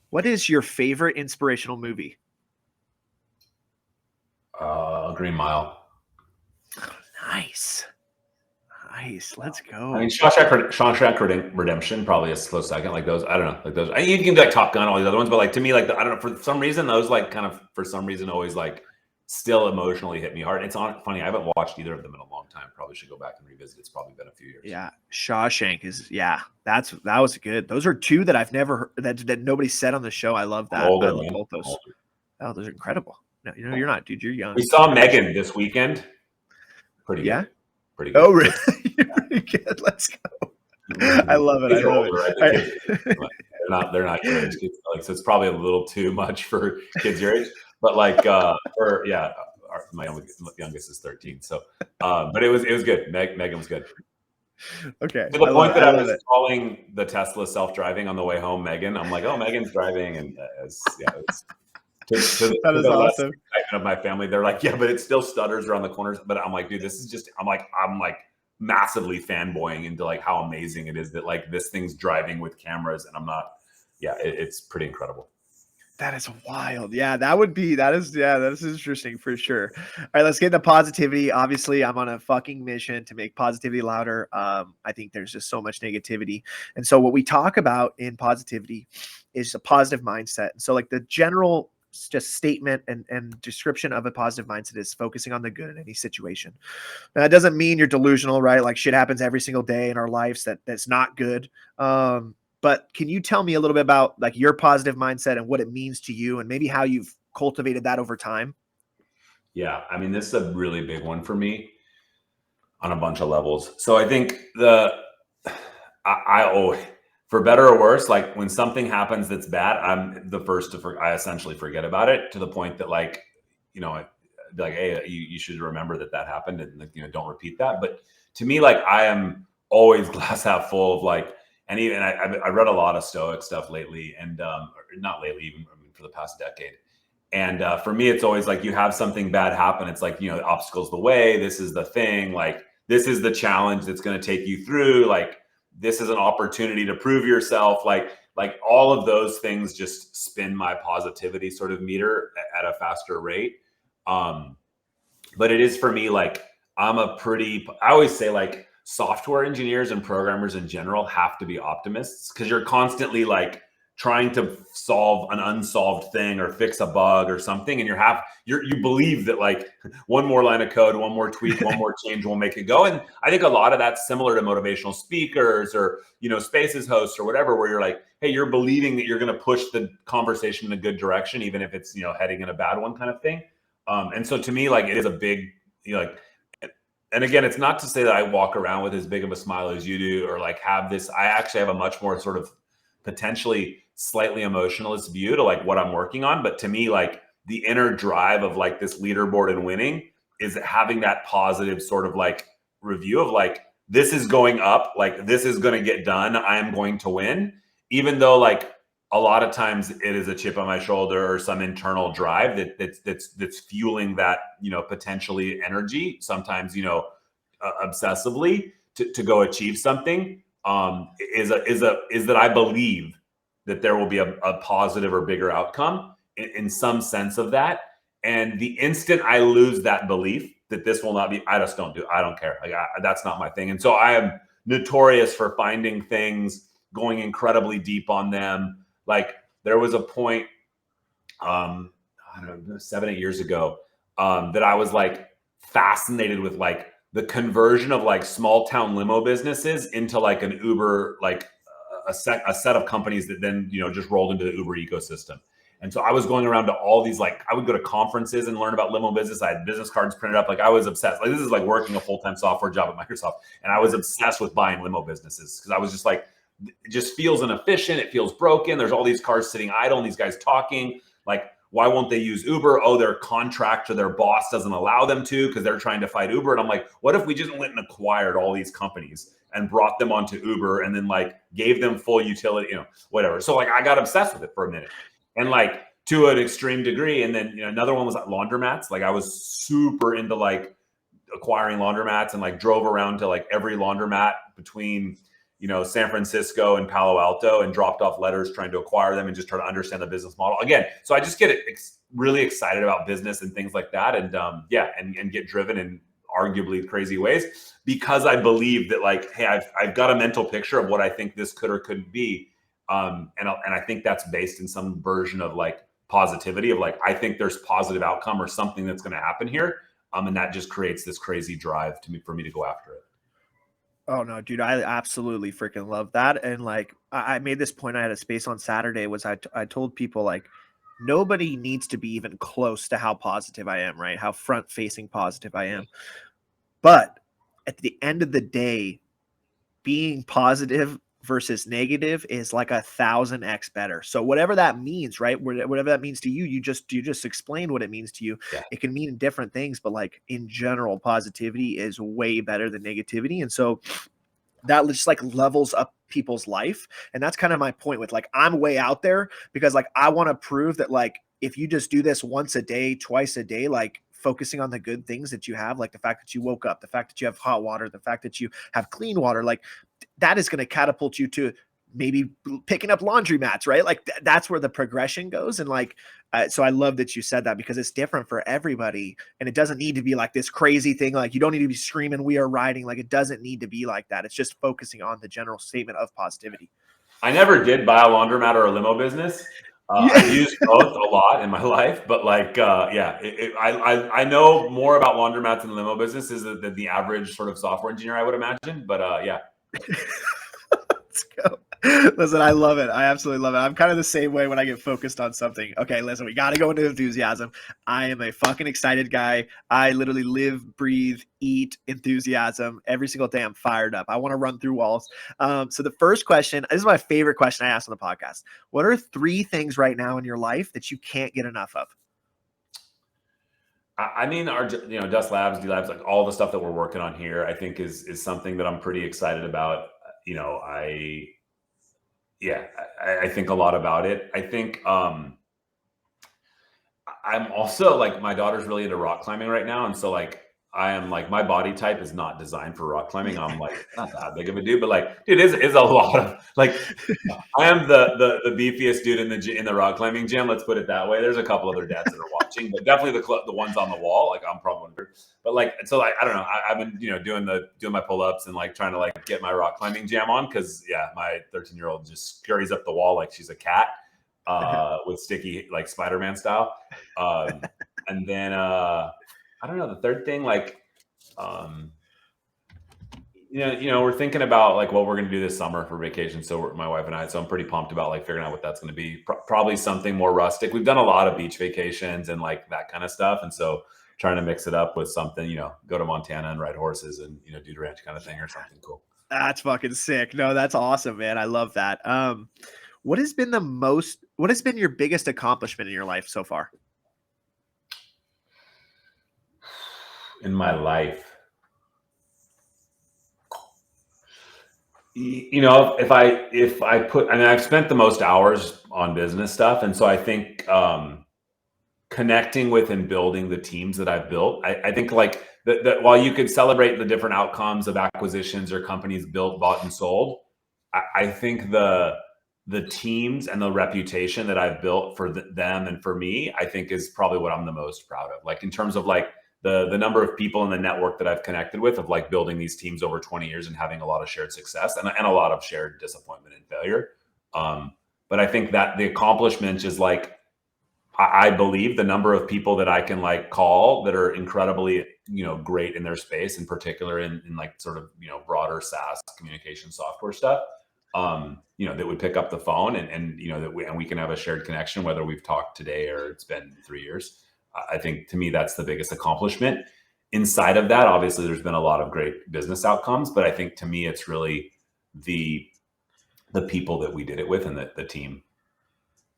What is your favorite inspirational movie? Green Mile. Nice. Let's go. I mean, Shawshank Redemption probably is a close second. Like those, I don't know, like those. I mean, you can do like Top Gun, all these other ones, but like to me, like I don't know, for some reason, those like kind of for some reason always like still emotionally hit me hard. It's funny. I haven't watched either of them in a long time. Probably should go back and revisit. It's probably been a few years. Yeah, Shawshank is that was good. Those are two that I've never heard, that nobody said on the show. I love that. Older, I love man. both those. Oh, those are incredible. No, you're not, dude. You're young. We saw Megan this weekend. Pretty good. Yeah. Pretty good. Oh, really? Pretty good. Let's go. I love it. I love it. They're not your age kids. Like, so it's probably a little too much for kids your age. But like, my youngest is 13. So, but it was good. Megan was good. Okay. To the point that I was calling the Tesla self-driving on the way home, Megan. I'm like, oh, Megan's driving, and to that is awesome. Of my family, they're like, yeah, but it still stutters around the corners. But I'm like, dude, this is just. I'm like massively fanboying into like how amazing it is that like this thing's driving with cameras, and I'm not. Yeah, it's pretty incredible. That is wild. Yeah, that is interesting for sure. All right, let's get into positivity. Obviously, I'm on a fucking mission to make positivity louder. I think there's just so much negativity. And so what we talk about in positivity is a positive mindset. And so like the general just statement and description of a positive mindset is focusing on the good in any situation. Now, that doesn't mean you're delusional, right? Like shit happens every single day in our lives that's not good. But can you tell me a little bit about like your positive mindset and what it means to you and maybe how you've cultivated that over time? Yeah. I mean, this is a really big one for me on a bunch of levels. So I think for better or worse, like when something happens that's bad, I'm the first to I essentially forget about it to the point that like, like, hey, you should remember that happened and don't repeat that. But to me, like I am always glass half full of like, and even I read a lot of Stoic stuff lately, and not lately, even for the past decade. And for me, it's always like you have something bad happen. It's like, obstacles the way. This is the thing. Like this is the challenge that's going to take you through. Like this is an opportunity to prove yourself. Like all of those things just spin my positivity sort of meter at a faster rate. But it is for me like I always say like. Software engineers and programmers in general have to be optimists because you're constantly like trying to solve an unsolved thing or fix a bug or something. And you believe that like one more line of code, one more tweak, one more change will make it go. And I think a lot of that's similar to motivational speakers or, Spaces hosts or whatever, where you're like, hey, you're believing that you're going to push the conversation in a good direction, even if it's, heading in a bad one kind of thing. And so to me, like it is a big, and again, it's not to say that I walk around with as big of a smile as you do, or like have this, I actually have a much more sort of potentially slightly emotionalist view to like what I'm working on. But to me, like the inner drive of like this leaderboard and winning is having that positive sort of like review of like, this is going up, like this is going to get done. I am going to win, even though like a lot of times it is a chip on my shoulder or some internal drive that's fueling that, potentially energy, sometimes, obsessively to go achieve something, is that I believe that there will be a positive or bigger outcome in some sense of that. And the instant I lose that belief that this will not be, I don't care. Like that's not my thing. And so I am notorious for finding things, going incredibly deep on them. Like there was a point, I don't know, 7-8 years ago, that I was like fascinated with like the conversion of like small town limo businesses into like an Uber, like a set of companies that then, just rolled into the Uber ecosystem. And so I was going around to all these, like, I would go to conferences and learn about limo business. I had business cards printed up. Like, I was obsessed. Like, this is like working a full-time software job at Microsoft. And I was obsessed with buying limo businesses because I was just like, it just feels inefficient. It feels broken. There's all these cars sitting idle and these guys talking. Like, why won't they use Uber? Oh, their contract or their boss doesn't allow them to because they're trying to fight Uber. And I'm like, what if we just went and acquired all these companies and brought them onto Uber and then like gave them full utility, you know, whatever. So like I got obsessed with it for a minute and like to an extreme degree. And then, you know, another one was like laundromats. Like I was super into like acquiring laundromats and like drove around to like every laundromat between, you know, San Francisco and Palo Alto and dropped off letters trying to acquire them and just try to understand the business model again. So I just get really excited about business and things like that. And and get driven in arguably crazy ways because I believe that like, hey, I've got a mental picture of what I think this could or couldn't be. And I think that's based in some version of like positivity of like, I think there's positive outcome or something that's going to happen here. And that just creates this crazy drive for me to go after it. Oh no, dude, I absolutely freaking love that. And like, I made this point, I had a space on Saturday was I told people like, nobody needs to be even close to how positive I am, right? How front facing positive I am. But at the end of the day, being positive versus negative is like 1,000x better. So whatever that means, right? Whatever that means to you, you just explained what it means to you. Yeah. It can mean different things, but like in general, positivity is way better than negativity. And so that just like levels up people's life. And that's kind of my point with like, I'm way out there because like, I want to prove that like, if you just do this once a day, twice a day, like focusing on the good things that you have, like the fact that you woke up, the fact that you have hot water, the fact that you have clean water, like that is going to catapult you to maybe picking up laundry mats, right? Like that's where the progression goes. And like, so I love that you said that because it's different for everybody and it doesn't need to be like this crazy thing. Like you don't need to be screaming, we are riding. Like it doesn't need to be like that. It's just focusing on the general statement of positivity. I never did buy a laundromat or a limo business. I've used both a lot in my life, but like, I know more about laundromats and limo businesses than the average sort of software engineer, I would imagine. But yeah. Let's go. Listen, I love it. I absolutely love it. I'm kind of the same way when I get focused on something. Okay, listen, we got to go into enthusiasm. I am a fucking excited guy. I literally live, breathe, eat enthusiasm. Every single day I'm fired up. I want to run through walls. So the first question, this is my favorite question I asked on the podcast. What are 3 things right now in your life that you can't get enough of? I mean, our, you know, Dustlabs, DLabs, like all the stuff that we're working on here, I think is something that I'm pretty excited about. You know, I think a lot about it. I think I'm also like, my daughter's really into rock climbing right now. And so like, I am like, my body type is not designed for rock climbing. I'm like, not that big of a dude, but like, dude, is a lot of like, I am the beefiest dude in the rock climbing gym. Let's put it that way. There's a couple other dads that are watching, but definitely the ones on the wall. Like I'm probably one of them. But like, so like, I don't know. I've been, you know, doing my pull-ups and like trying to like get my rock climbing jam on. Cause yeah, my 13-year-old just scurries up the wall like she's a cat with sticky, like Spider-Man style. And then, I don't know, the third thing, like, you know, we're thinking about like what we're going to do this summer for vacation. So my wife and I, so I'm pretty pumped about like figuring out what that's going to be. Probably something more rustic. We've done a lot of beach vacations and like that kind of stuff. And so trying to mix it up with something, you know, go to Montana and ride horses and, you know, do the ranch kind of thing or something cool. That's fucking sick. No, that's awesome, man. I love that. What has been your biggest accomplishment in your life so far? In my life, you know, if I put, I mean, I've spent the most hours on business stuff. And so I think, connecting with and building the teams that I've built, I think like that while you could celebrate the different outcomes of acquisitions or companies built, bought and sold, I think the teams and the reputation that I've built for them and for me, I think is probably what I'm the most proud of. Like in terms of like, the number of people in the network that I've connected with of like building these teams over 20 years and having a lot of shared success and a lot of shared disappointment and failure. But I think that the accomplishment is like, I believe the number of people that I can like call that are incredibly, you know, great in their space, in particular in like sort of, you know, broader SaaS communication software stuff. that would pick up the phone and that we can have a shared connection, whether we've talked today or it's been 3 years. I think to me, that's the biggest accomplishment. Inside of that, obviously there's been a lot of great business outcomes, but I think to me, it's really the people that we did it with and the team.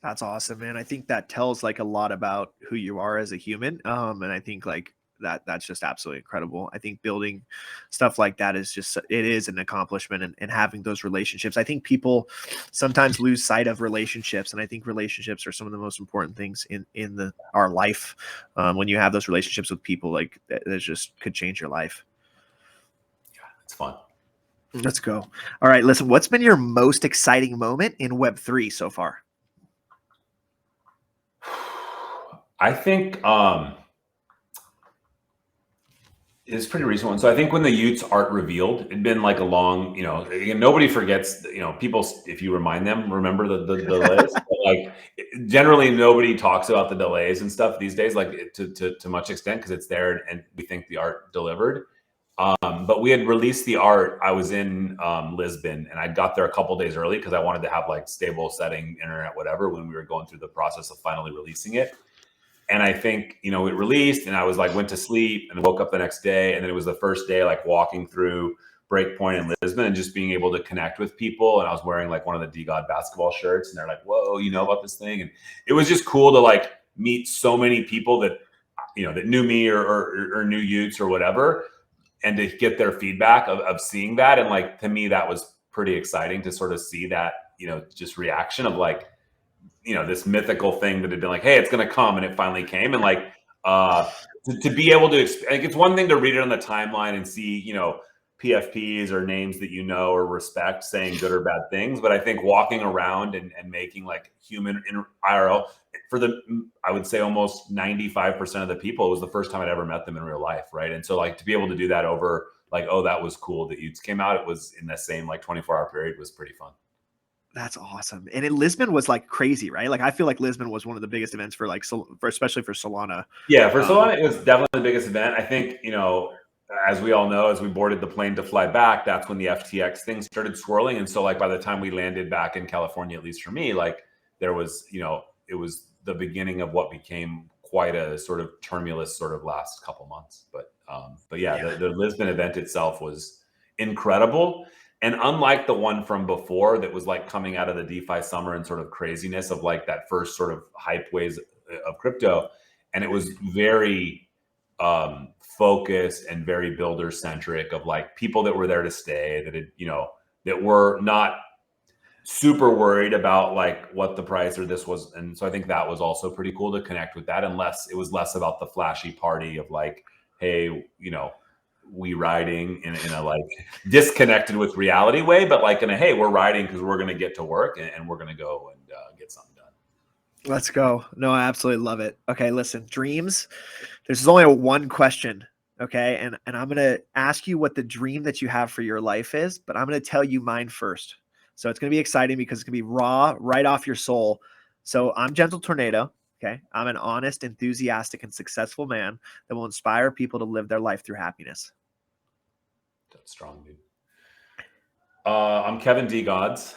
That's awesome, man. I think that tells like a lot about who you are as a human. And I think like that's just absolutely incredible. I think building stuff like that is just, it is an accomplishment, and having those relationships. I think people sometimes lose sight of relationships. And I think relationships are some of the most important things in our life. When you have those relationships with people, like that just could change your life. Yeah, it's fun. Let's go. All right, listen, what's been your most exciting moment in Web3 so far? I think it's a pretty recent one. So I think when the Utes art revealed, it'd been like a long, again, nobody forgets, people, if you remind them, remember the delays. But like generally nobody talks about the delays and stuff these days, like to much extent, because it's there and we think the art delivered. But we had released the art. I was in Lisbon, and I got there a couple days early because I wanted to have like stable setting, internet, whatever, when we were going through the process of finally releasing it. And I think, it released, and I was like, went to sleep and woke up the next day. And then it was the first day, like walking through Breakpoint in Lisbon and just being able to connect with people. And I was wearing like one of the DeGod basketball shirts, and they're like, whoa, you know about this thing? And it was just cool to like meet so many people that, that knew me or knew Utes or whatever, and to get their feedback of seeing that. And like, to me, that was pretty exciting to sort of see that, just reaction of like, this mythical thing that had been like, hey, it's going to come, and it finally came. And like, to be able to, like, it's one thing to read it on the timeline and see, PFPs or names that or respect saying good or bad things. But I think walking around and making like human in IRL for I would say almost 95% of the people, it was the first time I'd ever met them in real life. Right. And so like to be able to do that over like, oh, that was cool that Utes came out. It was in the same like 24-hour period was pretty fun. That's awesome. And Lisbon was like crazy, right? Like I feel like Lisbon was one of the biggest events for like, especially for Solana. Yeah, for Solana, it was definitely the biggest event. I think, as we all know, as we boarded the plane to fly back, that's when the FTX thing started swirling. And so like by the time we landed back in California, at least for me, like there was, it was the beginning of what became quite a sort of tumultuous sort of last couple months. But yeah. The Lisbon event itself was incredible. And unlike the one from before that was like coming out of the DeFi summer and sort of craziness of like that first sort of hype waves of crypto, and it was very focused and very builder centric of like people that were there to stay, that had, that were not super worried about like what the price or this was. And so I think that was also pretty cool to connect with that, unless it was less about the flashy party of like, hey, we riding in a like disconnected with reality way, but like in a, hey, we're riding because we're going to get to work and we're going to go and get something done. Let's go. No, I absolutely love it. Okay, listen, dreams. There's only one question. Okay. And I'm going to ask you what the dream that you have for your life is, but I'm going to tell you mine first. So it's going to be exciting because it's going to be raw, right off your soul. So I'm Gentle Tornado. Okay. I'm an honest, enthusiastic, and successful man that will inspire people to live their life through happiness. That's strong, dude. I'm Kevin DeGods,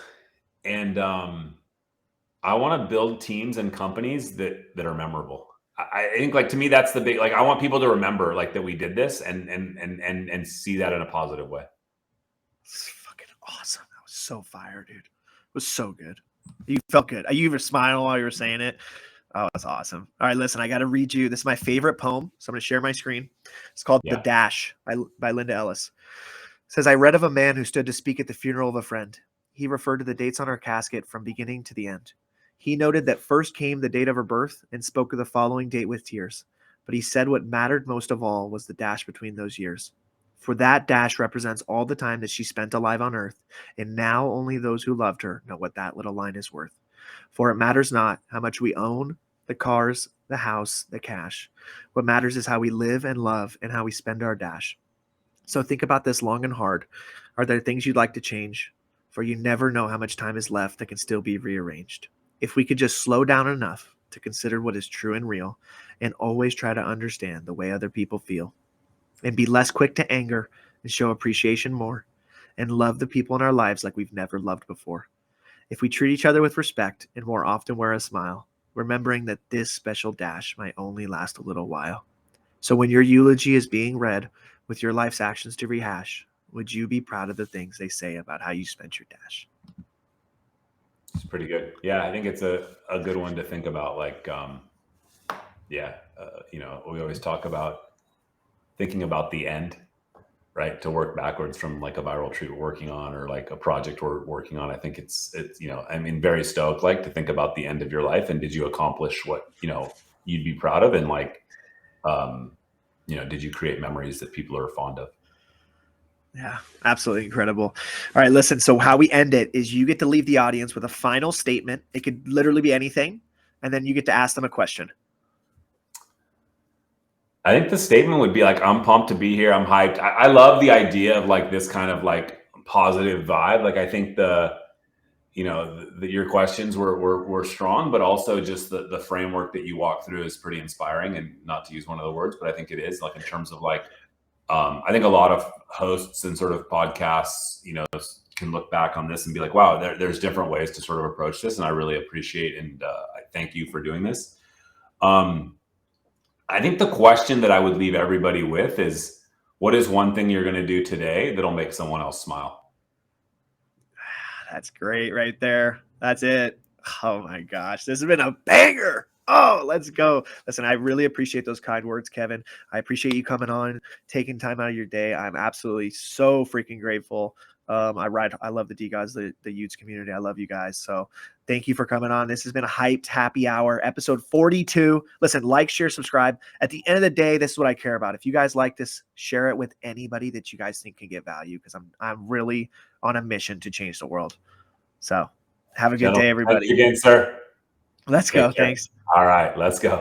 and I want to build teams and companies that are memorable. I think like to me, that's the big, like, I want people to remember like that we did this and see that in a positive way. It's fucking awesome. That was so fire, dude. It was so good. You felt good. You even smiled while you were saying it. Oh, that's awesome. All right, listen, I got to read you. This is my favorite poem. So I'm going to share my screen. It's called The Dash by Linda Ellis. It says, I read of a man who stood to speak at the funeral of a friend. He referred to the dates on her casket from beginning to the end. He noted that first came the date of her birth and spoke of the following date with tears. But he said what mattered most of all was the dash between those years. For that dash represents all the time that she spent alive on earth, and now only those who loved her know what that little line is worth. For it matters not how much we own, the cars, the house, the cash. What matters is how we live and love and how we spend our dash. So think about this long and hard. Are there things you'd like to change? For you never know how much time is left that can still be rearranged. If we could just slow down enough to consider what is true and real, and always try to understand the way other people feel, and be less quick to anger and show appreciation more, and love the people in our lives like we've never loved before. If we treat each other with respect and more often wear a smile, remembering that this special dash might only last a little while. So when your eulogy is being read with your life's actions to rehash, would you be proud of the things they say about how you spent your dash? It's pretty good. Yeah, I think it's a good one to think about. Like, you know, we always talk about thinking about the end, right? To work backwards from like a viral tweet we're working on or like a project we're working on. I think it's, you know, I mean, very stoic, like to think about the end of your life and did you accomplish what, you know, you'd be proud of? And like, you know, did you create memories that people are fond of? Yeah, absolutely incredible. All right, listen. So how we end it is you get to leave the audience with a final statement. It could literally be anything. And then you get to ask them a question. I think the statement would be like, I'm pumped to be here. I'm hyped. I love the idea of like this kind of like positive vibe. Like I think you know, your questions were strong, but also just the framework that you walk through is pretty inspiring. And not to use one of the words, but I think it is like in terms of like, I think a lot of hosts and sort of podcasts, you know, can look back on this and be like, wow, there's different ways to sort of approach this. And I really appreciate and I thank you for doing this. I think the question that I would leave everybody with is, what is one thing you're going to do today that'll make someone else smile? That's great right there. That's it. Oh my gosh. This has been a banger. Oh, let's go. Listen, I really appreciate those kind words, Kevin. I appreciate you coming on, taking time out of your day. I'm absolutely so freaking grateful. I love the DeGods, the Utes community. I love you guys. So thank you for coming on. This has been a Hyped Happy Hour, episode 42. Listen, like, share, subscribe. At the end of the day, this is what I care about. If you guys like this, share it with anybody that you guys think can get value, because I'm really on a mission to change the world. So have a good day, everybody. Thank you again, sir. Let's go. Thanks. All right, let's go.